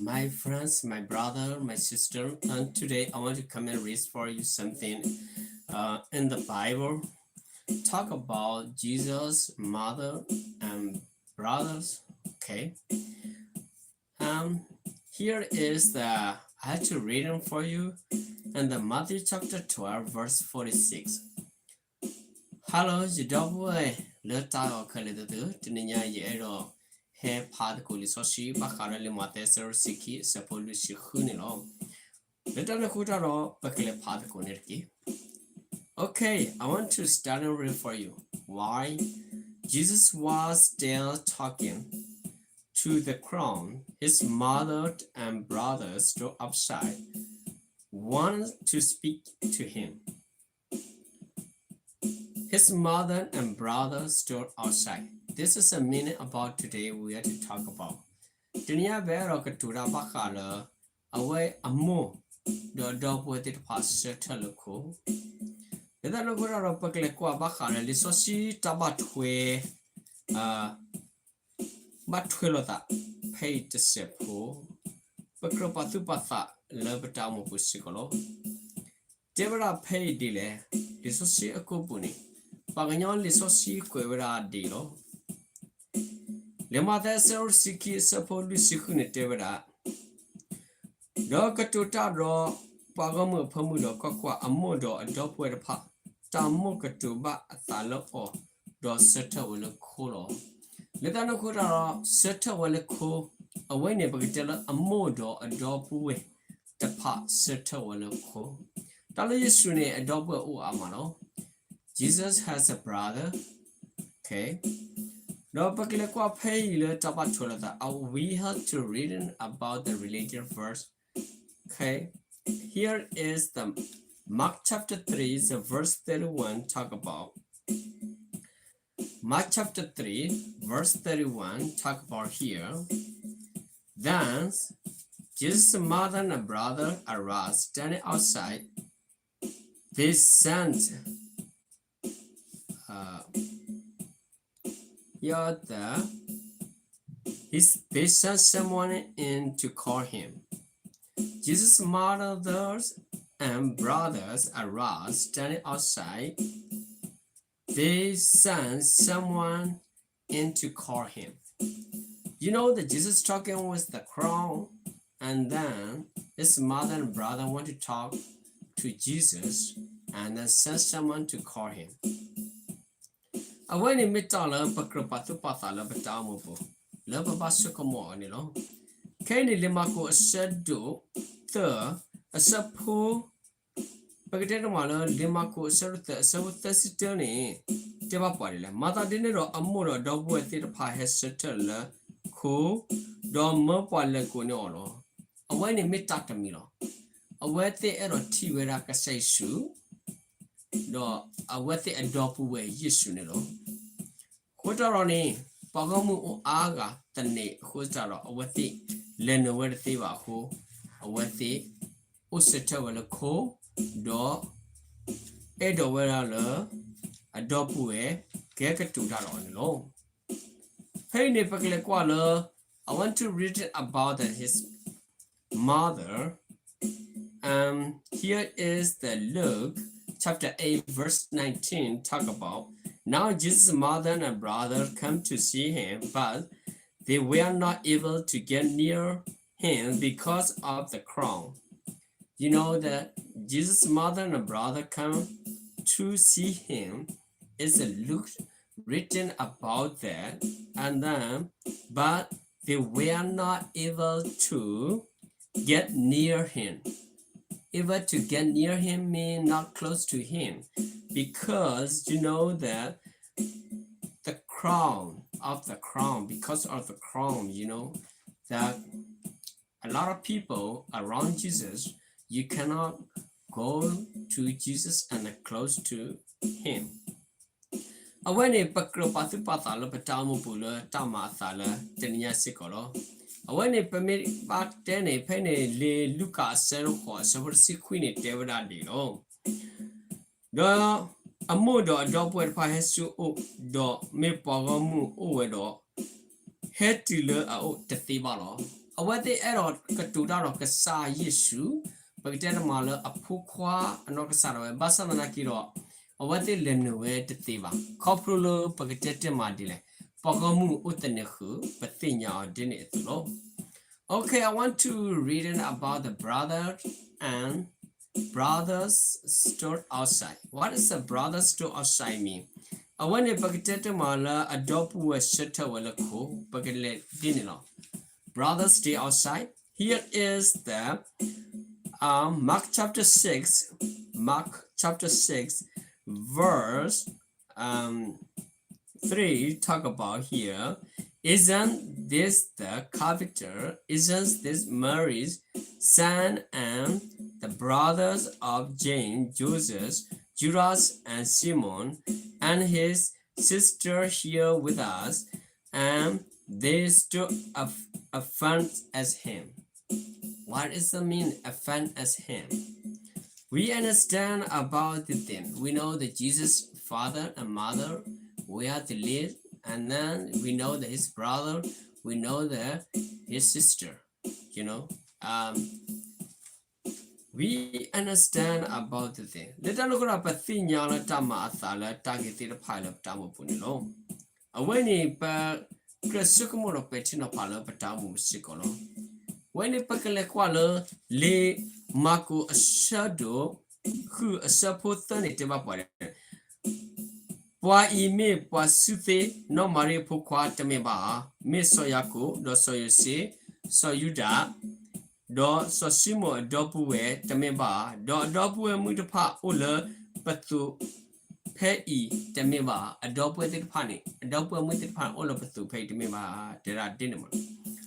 My friends, my brother, my sister, and today I want to come and read for you something in the Bible. Talk about Jesus, mother, and brothers. Okay. Um, Here is the I had to read them for you in the Matthew chapter 12, verse 46. Hello, Jidaway. Leta or Kalidu, Tininya Yero. He pad kulisoshi, Bakarali Matesser Siki, Sapolushi Hunilo. Little Hutaro, Bakale pad kunirki. Okay, I want to start and read for you. Why? Jesus was still talking to the crowd. His mother and brothers stood outside, wanted to speak to him. His mother and brother stood outside. This is a minute about today we are to talk about. Dunia vero ketura bakala away a mo the dog with it past telco. The Lugura of Baklekwa bakala lisosi tabatwe batwilota paid the sepo Bakropatupatha Lebatamo Pusicolo. Devera pay dile lisosi a cupuni. Pagnon lisosi quevera dilo. Lemata ser siki sapo lucicune devera. Dokatuta draw Pagamu Pamudo Coqua Amodo a dop with a pa. Tamokatuba a thalo or do seta will a colo. Letano Kura seta will a co away nebagatella a modo a dop way. The part seta will a co. Dala Yesune a double o amano. Jesus has a brother. Okay. No Bakilaqua pay tabatulata. We have to read about the religion first. Okay. Here is the Mark chapter 3, the verse 31 talk about. Mark chapter 3, verse 31 talk about here. Then Jesus' mother and brother arose, standing outside. They sent they sent someone in to call him. Jesus' mothers and brothers arose, standing outside. They sent someone in to call him. You know that Jesus talking with the crowd, and then his mother and brother want to talk to Jesus, and then send someone to call him. When he met all of Bakropatu Pathala Batamubu, Lava you know. Kenny Limako said do the a sapu Pagatamala Limako Serta Savutacitoni Tevapari, Mother Dinero Amuro dog with it pie has settled co dom mopale conolo. A when he met Tatamilo. A wet the error tea where I can say shoe. Do a wet the adopt way, yisunilo. Quateroni, Pagamu aga, the ne, Hutara, a wet the Leno where the thiva who, a wet the Useta co, do Edo where a dopue, Kaka to that on low. Hey, Nepaklequala, I want to read about his mother. Here is the Luke chapter 8 verse 19 talk about now Jesus' mother and brother come to see him, but they were not able to get near him because of the crowd. You know that Jesus' mother and brother come to see him. Is a Luke written about that, and then but they were not able to get near him. Able to get near him mean not close to him, because you know that the crown, because of the crown, you know that a lot of people around Jesus, you cannot go to Jesus and close to him. When a bakro patupathala patamu pula tamathala tenia sikolo. When a permit back then a penny le Lucas Serco, several sequini David Adino. The a modo a dog where Pahesu do me pagamu oedo. Head to le out the thibalo. what the error katuda of kasa yeshu bagdera mala apukwa anokasara basana kiro what the lenue the tiva coprulo bagdete madile pogomu utanehu batinya or dinetlo. Okay, I want to read it about the brother and brothers stood outside. What does a brother stood outside mean? I want to bagdete mala adopt was shutter wala ko bagale dinilo. Brothers stay outside. Here is the Mark chapter 6, verse 3 talk about here. Isn't this the carpenter? Isn't this Mary's son and the brothers of James, Joseph, Judas, and Simon, and his sister here with us? And they stood affirmed as him. What does it mean, affirmed as him? We understand about the thing. We know that Jesus' father and mother were to live, and then we know that his brother, we know that his sister, you know. We understand about the thing. Let us look at the thing. Yala tama athala targeted a pile of tamu punilo. Away pa Krasukumuro petino palo patamu sikolo. When it pakalequala le Marco a shadow who a support 30 tebapore. Pwa ime pwa sute no mari pukwa temeba, me soyaku, do soyose, soyuda, do sosimo dopuwe temeba, do dopuwe mutapa ula patu pei temeba, a dopuwe the pani, a dopuwe mutipan ula patu pei temeba, there are dinner.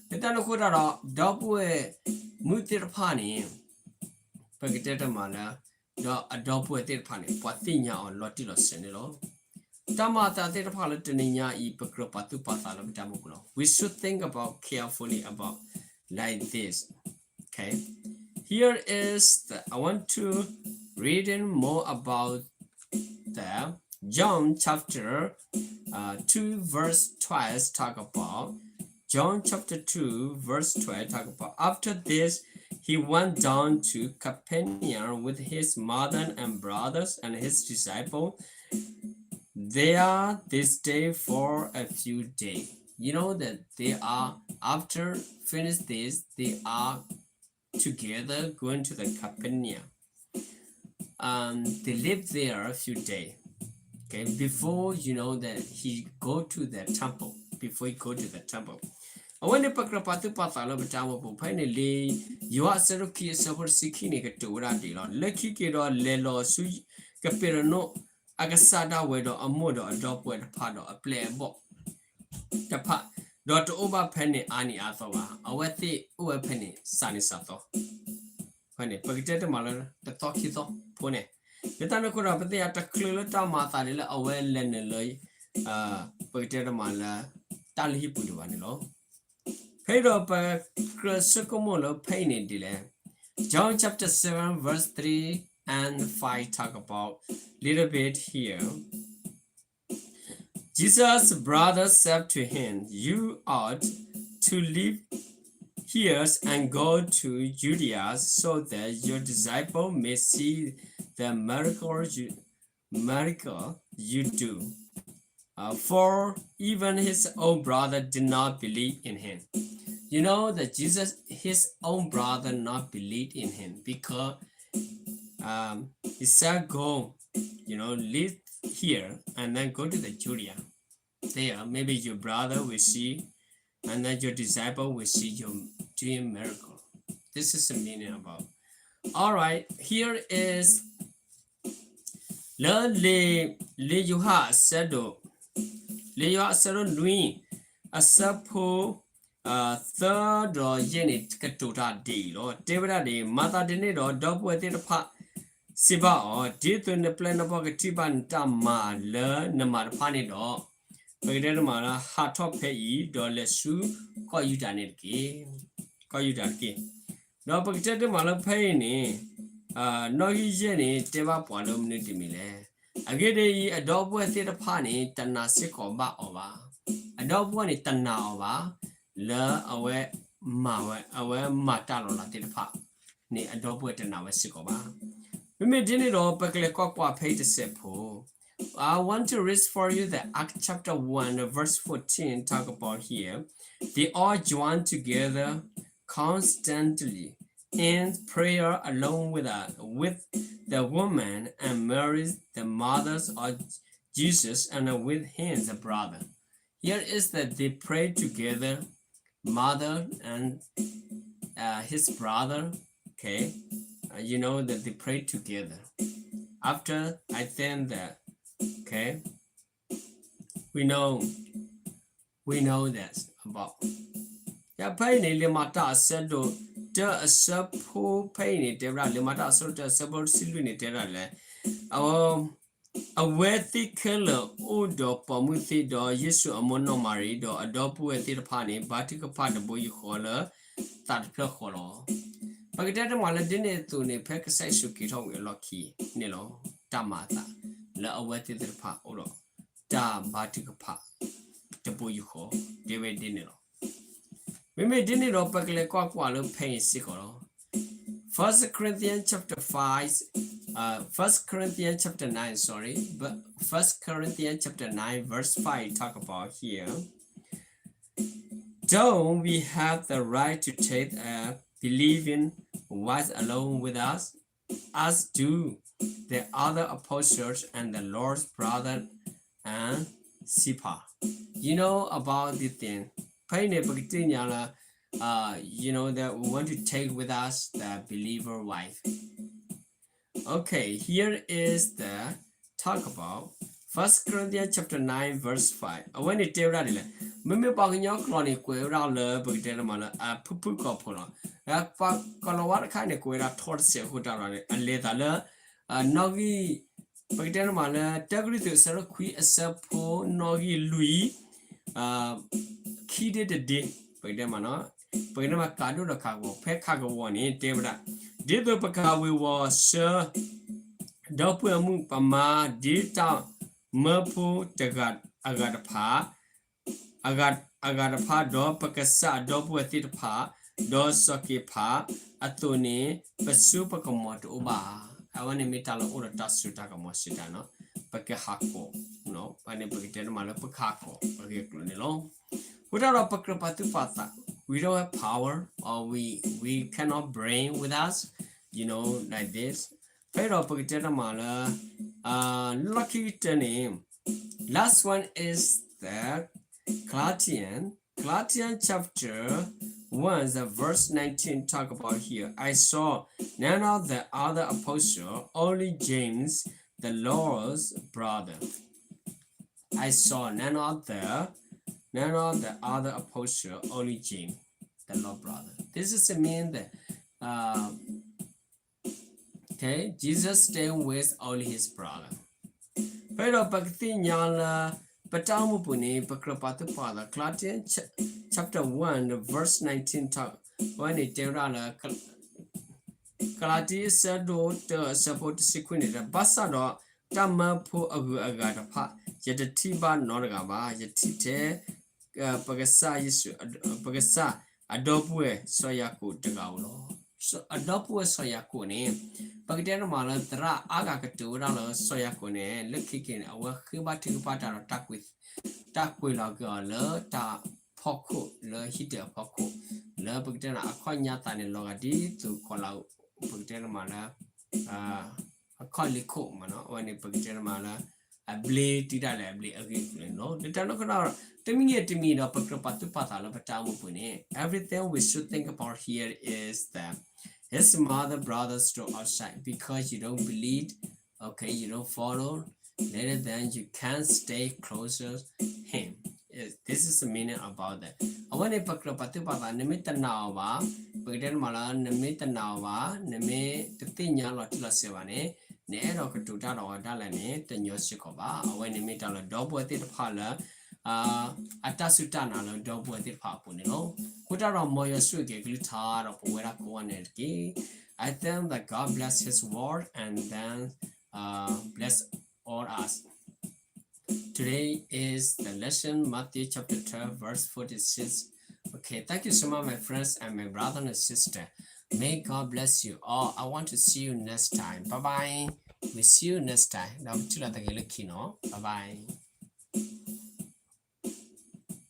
The Tanakura dopuwe mutirpani, Pagata mala, do a dopuwe the pani, Patina or Lotilo Senilo. Tamata de Palatania e Pacropatu Patala Damulo. We should think about carefully about like this. Okay. Here is the I want to read in more about the John chapter 2 verse 12 talk about John chapter 2 verse 12 talk about after this he went down to Capernaum with his mother and brothers and his disciples. There this day for a few days. You know that they are after finish this, they are together going to the Capernaum. They live there a few days. Okay, before you know that he go to the temple. Before he go to the temple. When the Pakrapatu Patala Batamo finally you are Seruki Super Sikini to Radilo, Lucky Kido Lelo Sui Capirano. Agasada wedo a modo a dog with a paddle a play a book. The part dot over penny ani athowa, a wetty over penny sunny sato. Penny, Pagata Maler, the Tokito, Pone. The Tanakura, but they are the Cluta Matarilla away Leneloi, Pagata Mala, Tali Puduanilo. Paid up a Crasucomolo penny delay. John chapter 7, verse 3 and 5 talk about little bit here. Jesus' brother said to him, you ought to leave here and go to Judea so that your disciple may see the miracle you do. For even his own brother did not believe in him. You know that Jesus, his own brother not believed in him because he said go, live here and then go to the Judea. There, maybe your brother will see, and then your disciple will see you doing miracle. This is the meaning about. All right, here is le yuha sedo lui asapo third or unit katuta de or David de mother de or dog with it apart. Siba or did in the plan of a tiban tamma learn the marpanido. Pagdemara hatop pay dollar shoe call you done it key. Call you done key. No pagdem malapay no jenny teva polum nitimile. Again a dog with it upon it and a sick or ba over. A dog one it tana over. Le away mawe awe mata lo la te pa ni adobo te na we siko ba me dini ro pakle ko kwa page se po I want to read for you the Act chapter 1 verse 14 talk about here they all join together constantly in prayer along with the woman and Mary the mothers of Jesus and with him the brother here is that they pray together mother and his brother okay you know that they pray together after I think that okay we know that about ya pay ni limata sedo the support pay ni tera limata so the support silu ni tera le a worthy killer odo pamuthi do yesu amono mari do adopu eti the pani batika pa the boy khola tat phla kholo pagata mala dine tu ne phek sai su ki thong lo ki ni lo tamata la awati the pa odo ta batika pa the boy kho dewe dine lo me dine lo pakle kwa lo pain sikolo First Corinthians chapter 5 First Corinthians chapter 9 sorry but First Corinthians chapter 9 verse 5 talk about here don't we have the right to take a believing wife along with us as do the other apostles and the Lord's brother and Sipa you know about the thing you know that we want to take with us the believer wife okay here is the talk about First Corinthians chapter 9 verse 5 when it tell that me pa nyo kloni kwe ra le bu de ma la a phu ko pho la a pa ko lo wa kha ne kwe ra thor se hu ta la a le da la no gi bu de ma la ta gri de sa ro khui a sa pho no gi lui khi de de bu de ma no bu de ma ka do ka go phe kha go wo ni de bra de do pa ka we wo sir do pu mu pa ma di ta ma phu te ga aga da pha agad pha do pakasa do puati pha do soki pha atuni pasu pakamo to ba awani mitalo ora tasuta kamo sita no pake hako no pane pakite malo pakako pake klone lo without pakrapatu pata we don't have power or we cannot bring with us you know like this pero pakite malo lucky name last one is that Galatians chapter 1 the verse 19 talk about here I saw none of the other apostle only James the Lord's brother I saw none of the other apostle only James the Lord's brother this is a mean that okay Jesus stayed with only his brother pero pagti nyala Patamu puni pakrapatu pada Galatians chapter 1 verse 19 talk when it terala Galatians sado the support sequence basa do tamma pho agu aga da pha yatati ba noraga ba yatite pagasa yesu pagasa adopwe soyaku tagaw lo so adopwe soyaku ne pagdena mala tra aga katu ra lo soyaku ne lekkikin awa khiba thipata takwi la ga le ta phokku le hite phokku le pagdena akhanya ta ne loga di tu kola pagdena mala akhaliku mano wani pagdena mala able tida le able agi no ditano kana temi no pakrapatu patala patamu pune everything we should think about here is that his mother brothers to outside because you don't believe okay you don't follow later then you can't stay closer him this is the meaning about that when a pakrapatu pata nimita now ba pagden mala nimita now ba nime tinya lo tila sevane ne ro ka tu ta ro da la ne tanyo sikho ba when nimita lo do bo ti pha la atasutana lo do bo ti pha pu ne lo ko ta ro mo yo su ke glu tha ro po ra ko ne ki I think that God bless his word and then bless all us. Today is the lesson Matthew chapter 12 verse 46 Okay, thank you so much, my friends and my brother and sister. May God bless you all. I want to see you next time. Bye bye. We see you next time. Bye bye.